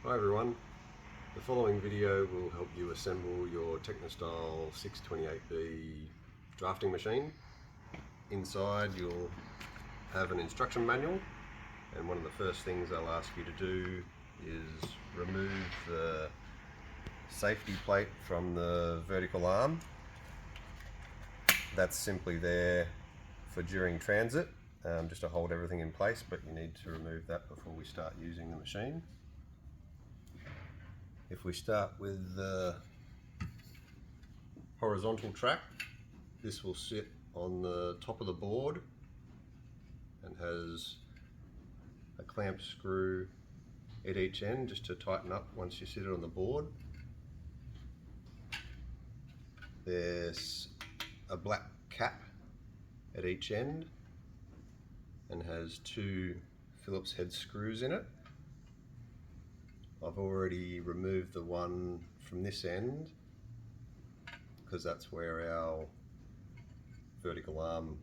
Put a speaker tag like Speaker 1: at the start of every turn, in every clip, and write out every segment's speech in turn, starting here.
Speaker 1: Hi everyone, the following video will help you assemble your Tecnostyl 628B drafting machine. Inside you'll have an instruction manual, and one of the first things they'll ask you to do is remove the safety plate from the vertical arm. That's simply there for during transit, just to hold everything in place, but you need to remove that before we start using the machine. If we start with the horizontal track, this will sit on the top of the board and has a clamp screw at each end just to tighten up once you sit it on the board. There's a black cap at each end and has two Phillips head screws in it. I've already removed the one from this end because that's where our vertical arm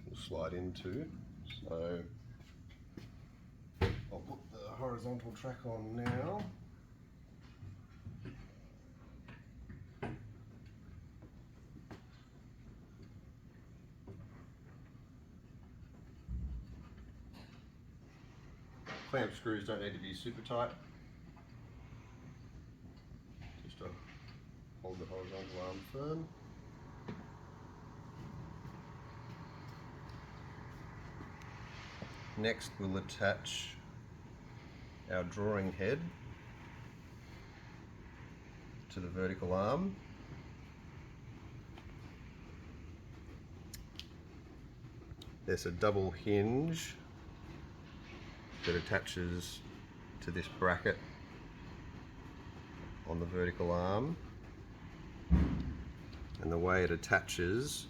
Speaker 1: will slide into. So I'll put the horizontal track on now. Clamp screws don't need to be super tight, just to hold the horizontal arm firm. Next we'll attach our drawing head to the vertical arm. There's a double hinge that attaches to this bracket on the vertical arm, and the way it attaches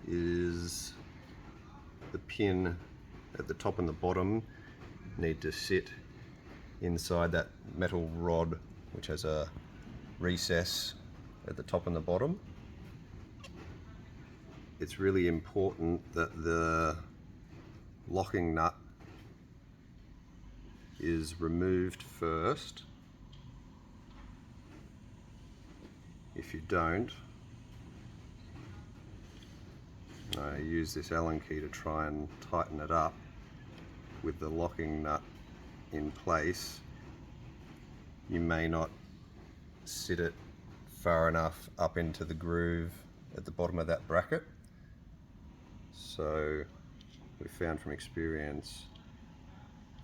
Speaker 1: is the pin at the top and the bottom need to sit inside that metal rod, which has a recess at the top and the bottom. It's really important that the locking nut is removed first. If you don't, I use this Allen key to try and tighten it up with the locking nut in place. You may not sit it far enough up into the groove at the bottom of that bracket. So we found from experience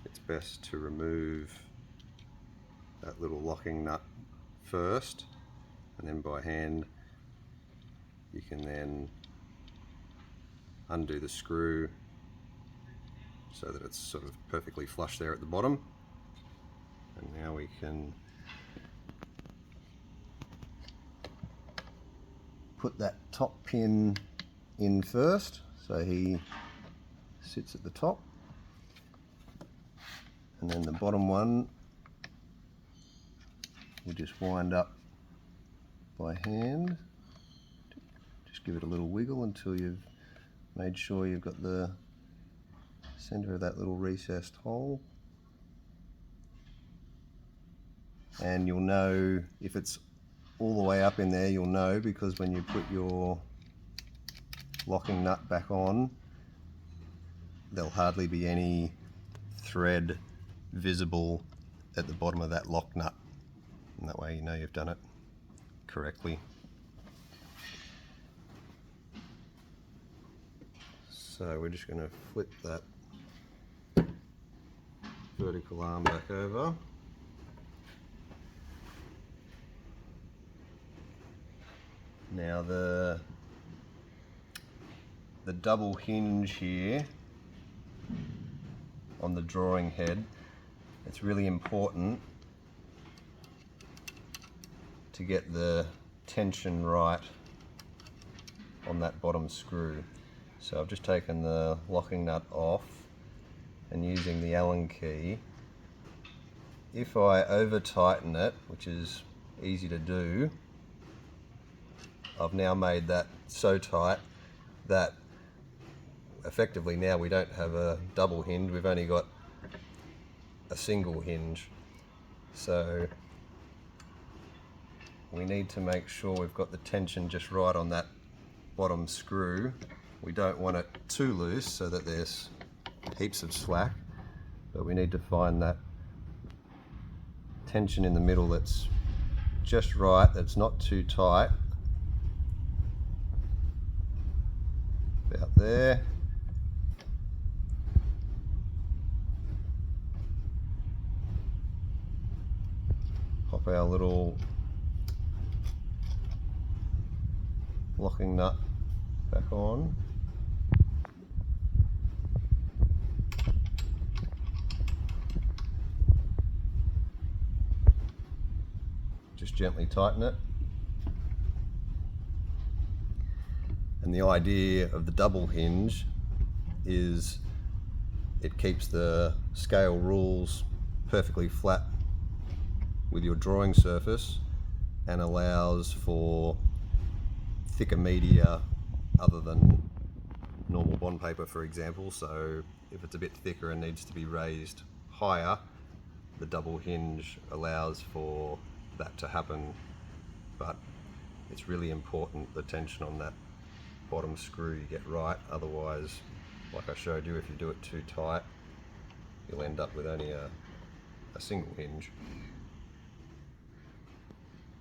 Speaker 1: it's best to remove that little locking nut first, and then by hand you can then undo the screw so that it's sort of perfectly flush there at the bottom. And now we can put that top pin in first, so he sits at the top, and then the bottom one we just wind up by hand. Just give it a little wiggle until you've made sure you've got the center of that little recessed hole. And you'll know if it's all the way up in there, you'll know, because when you put your locking nut back on, there'll hardly be any thread visible at the bottom of that lock nut, and that way you know you've done it correctly. So we're just going to flip that vertical arm back over. Now the double hinge here on the drawing head, it's really important to get the tension right on that bottom screw. So I've just taken the locking nut off, and using the Allen key, if I over tighten it, which is easy to do, I've now made that so tight that effectively now we don't have a double hinge, we've only got a single hinge. So we need to make sure we've got the tension just right on that bottom screw. We don't want it too loose so that there's heaps of slack, but we need to find that tension in the middle that's just right, that's not too tight. About there. Pop our little locking nut back on. Just gently tighten it. And the idea of the double hinge is it keeps the scale rules perfectly flat with your drawing surface and allows for thicker media other than normal bond paper, for example. So if it's a bit thicker and needs to be raised higher, the double hinge allows for that to happen. But it's really important the tension on that bottom screw you get right, otherwise, like I showed you, if you do it too tight, you'll end up with only a single hinge.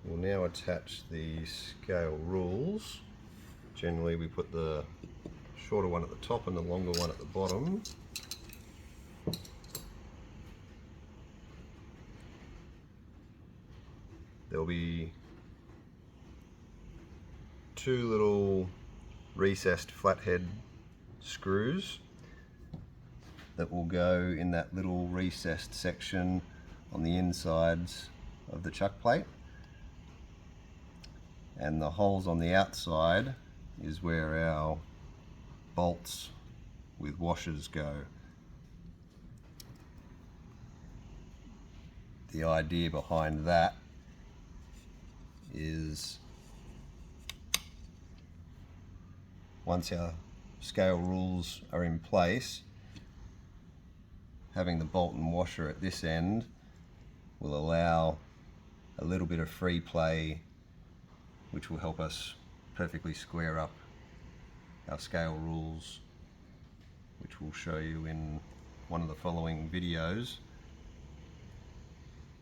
Speaker 1: We'll now attach the scale rules. Generally we put the shorter one at the top and the longer one at the bottom. There'll be two little recessed flathead screws that will go in that little recessed section on the insides of the chuck plate, and the holes on the outside is where our bolts with washers go. The idea behind that is once our scale rules are in place, having the bolt and washer at this end will allow a little bit of free play, which will help us perfectly square up our scale rules, which we'll show you in one of the following videos.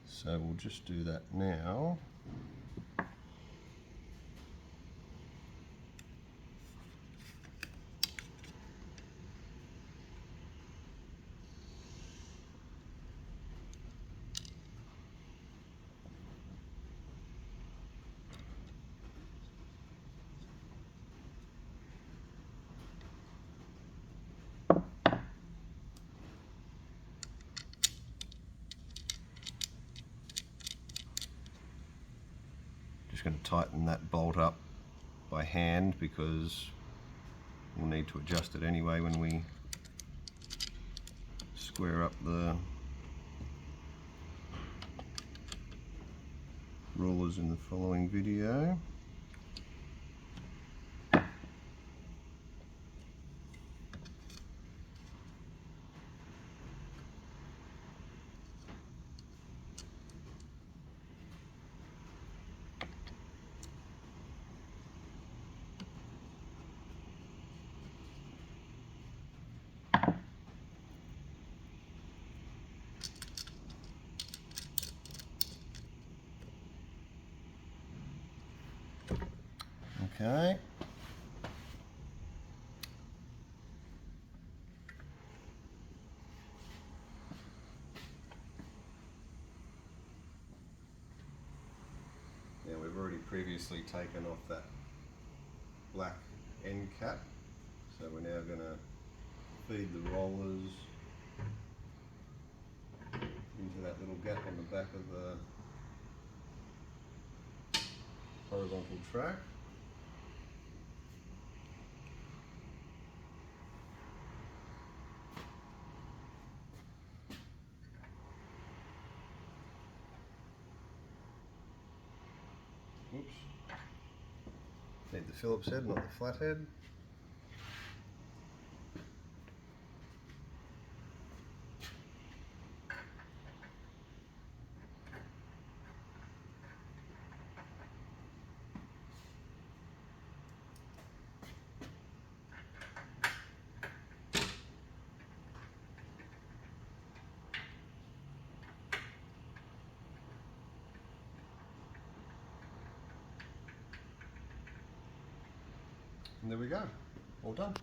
Speaker 1: So we'll just do that now. Just going to tighten that bolt up by hand because we'll need to adjust it anyway when we square up the rulers in the following video. Okay. Now we've already previously taken off that black end cap, so we're now going to feed the rollers into that little gap on the back of the horizontal track. Oops. Need the Phillips head, not the flathead. And there we go, all done.